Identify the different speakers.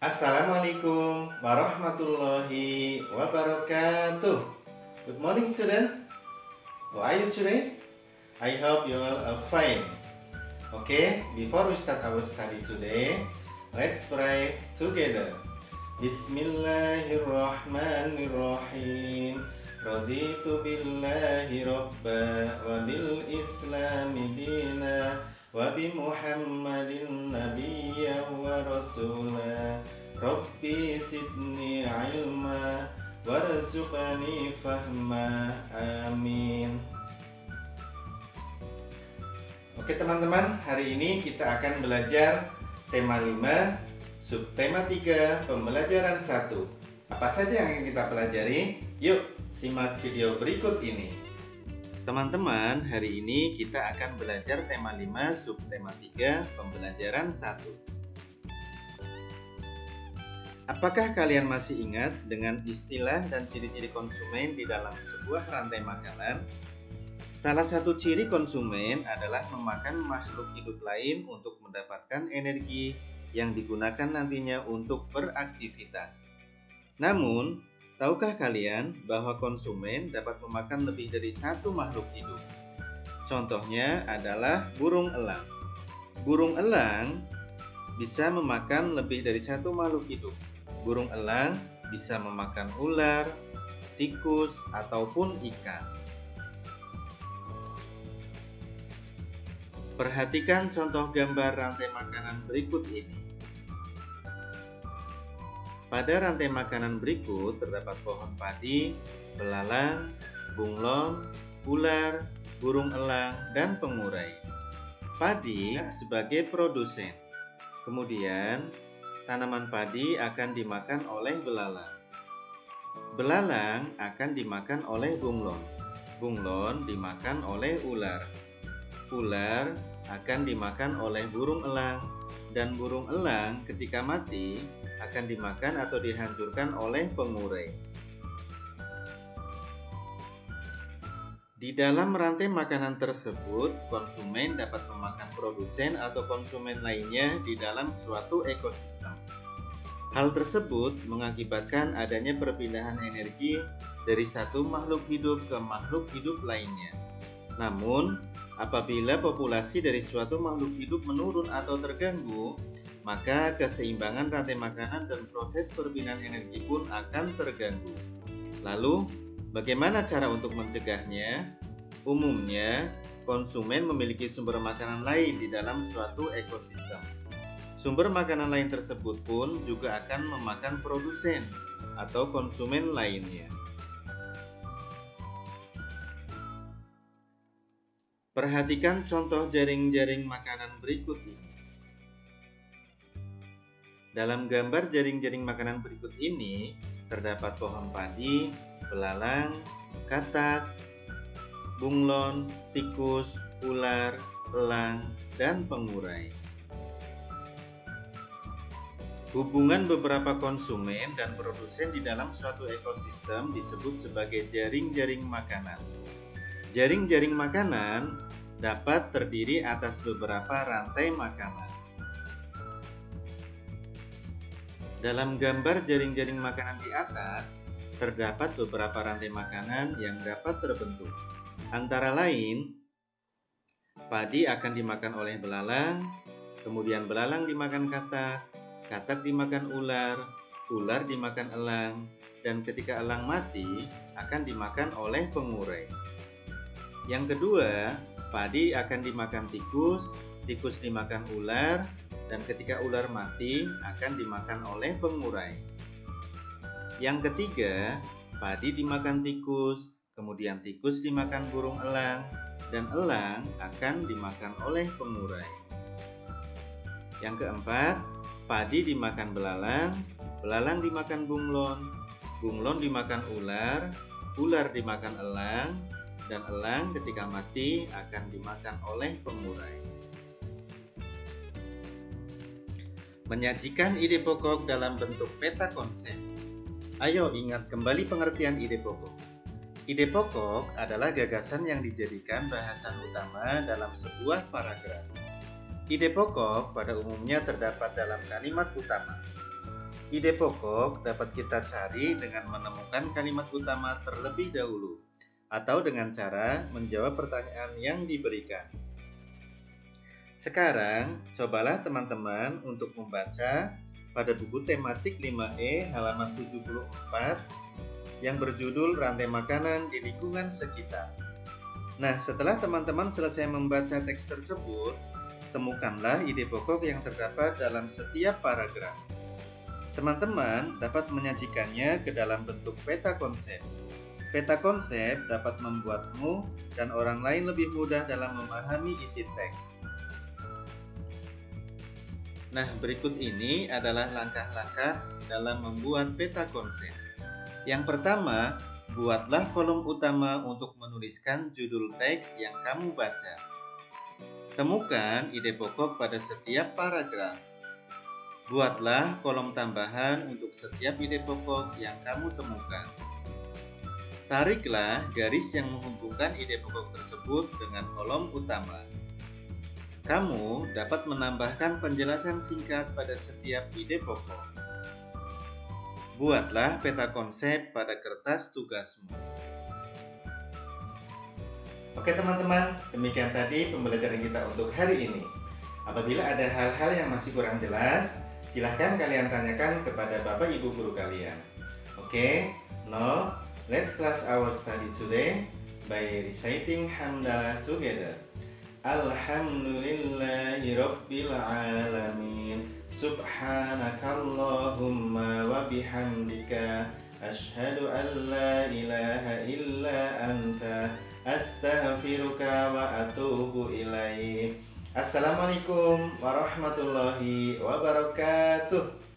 Speaker 1: Assalamualaikum warahmatullahi wabarakatuh. Good morning, students. How are you today? I hope you all are fine. Okay, before we start our study today, let's pray together. Bismillahirrahmanirrahim. Raditu billahi rabba wa bil islami dina wa bi Muhammadin nabiyya wa rasula. Rabbi sidni ilma warzuqni fahma. Amin. Oke teman-teman, hari ini kita akan belajar tema 5, subtema 3, pembelajaran 1. Apa saja yang akan kita pelajari? Yuk, simak video berikut ini. Teman-teman, hari ini kita akan belajar tema 5, subtema 3, pembelajaran 1. Apakah kalian masih ingat dengan istilah dan ciri-ciri konsumen di dalam sebuah rantai makanan? Salah satu ciri konsumen adalah memakan makhluk hidup lain untuk mendapatkan energi yang digunakan nantinya untuk beraktivitas. Namun, tahukah kalian bahwa konsumen dapat memakan lebih dari satu makhluk hidup? Contohnya adalah burung elang. Burung elang bisa memakan lebih dari satu makhluk hidup. Burung elang bisa memakan ular, tikus, ataupun ikan. Perhatikan contoh gambar rantai makanan berikut ini. Pada rantai makanan berikut terdapat pohon padi, belalang, bunglon, ular, burung elang, dan pengurai. Padi sebagai produsen. Kemudian, tanaman padi akan dimakan oleh belalang. Belalang akan dimakan oleh bunglon. Bunglon dimakan oleh ular. Ular akan dimakan oleh burung elang. Dan burung elang ketika mati akan dimakan atau dihancurkan oleh pengurai. Di dalam rantai makanan tersebut, konsumen dapat memakan produsen atau konsumen lainnya di dalam suatu ekosistem. Hal tersebut mengakibatkan adanya perpindahan energi dari satu makhluk hidup ke makhluk hidup lainnya. Namun, apabila populasi dari suatu makhluk hidup menurun atau terganggu, maka keseimbangan rantai makanan dan proses perpindahan energi pun akan terganggu. Lalu, bagaimana cara untuk mencegahnya? Umumnya, konsumen memiliki sumber makanan lain di dalam suatu ekosistem. Sumber makanan lain tersebut pun juga akan memakan produsen atau konsumen lainnya. Perhatikan contoh jaring-jaring makanan berikut ini. Dalam gambar jaring-jaring makanan berikut ini, terdapat pohon padi, belalang, katak, bunglon, tikus, ular, elang, dan pengurai. Hubungan beberapa konsumen dan produsen di dalam suatu ekosistem disebut sebagai jaring-jaring makanan. Jaring-jaring makanan dapat terdiri atas beberapa rantai makanan. Dalam gambar jaring-jaring makanan di atas, terdapat beberapa rantai makanan yang dapat terbentuk. Antara lain, padi akan dimakan oleh belalang, kemudian belalang dimakan katak, katak dimakan ular, ular dimakan elang, dan ketika elang mati akan dimakan oleh pengurai. Yang kedua, padi akan dimakan tikus, tikus dimakan ular, dan ketika ular mati akan dimakan oleh pengurai. Yang ketiga, padi dimakan tikus, kemudian tikus dimakan burung elang, dan elang akan dimakan oleh pengurai. Yang keempat, padi dimakan belalang, belalang dimakan bunglon, bunglon dimakan ular, ular dimakan elang, dan elang ketika mati akan dimakan oleh pengurai. Menyajikan ide pokok dalam bentuk peta konsep. Ayo ingat kembali pengertian ide pokok. Ide pokok adalah gagasan yang dijadikan bahasan utama dalam sebuah paragraf. Ide pokok pada umumnya terdapat dalam kalimat utama. Ide pokok dapat kita cari dengan menemukan kalimat utama terlebih dahulu, atau dengan cara menjawab pertanyaan yang diberikan. Sekarang, cobalah teman-teman untuk membaca pada buku tematik 5E halaman 74 yang berjudul Rantai Makanan di Lingkungan Sekitar. Nah, setelah teman-teman selesai membaca teks tersebut, temukanlah ide pokok yang terdapat dalam setiap paragraf. Teman-teman dapat menyajikannya ke dalam bentuk peta konsep. Peta konsep dapat membuatmu dan orang lain lebih mudah dalam memahami isi teks. Nah, berikut ini adalah langkah-langkah dalam membuat peta konsep. Yang pertama, buatlah kolom utama untuk menuliskan judul teks yang kamu baca. Temukan ide pokok pada setiap paragraf. Buatlah kolom tambahan untuk setiap ide pokok yang kamu temukan. Tariklah garis yang menghubungkan ide pokok tersebut dengan kolom utama. Kamu dapat menambahkan penjelasan singkat pada setiap ide pokok. Buatlah peta konsep pada kertas tugasmu. Oke teman-teman, demikian tadi pembelajaran kita untuk hari ini. Apabila ada hal-hal yang masih kurang jelas, silahkan kalian tanyakan kepada Bapak Ibu guru kalian. Oke, now let's class our study today by reciting hamdalah together. Alhamdulillahi Rabbil Alamin. Subhanakallahumma wa bihamdika Ashhadu an la ilaha illa anta Astaghfiruka wa atubu ilaih. Assalamualaikum warahmatullahi wabarakatuh.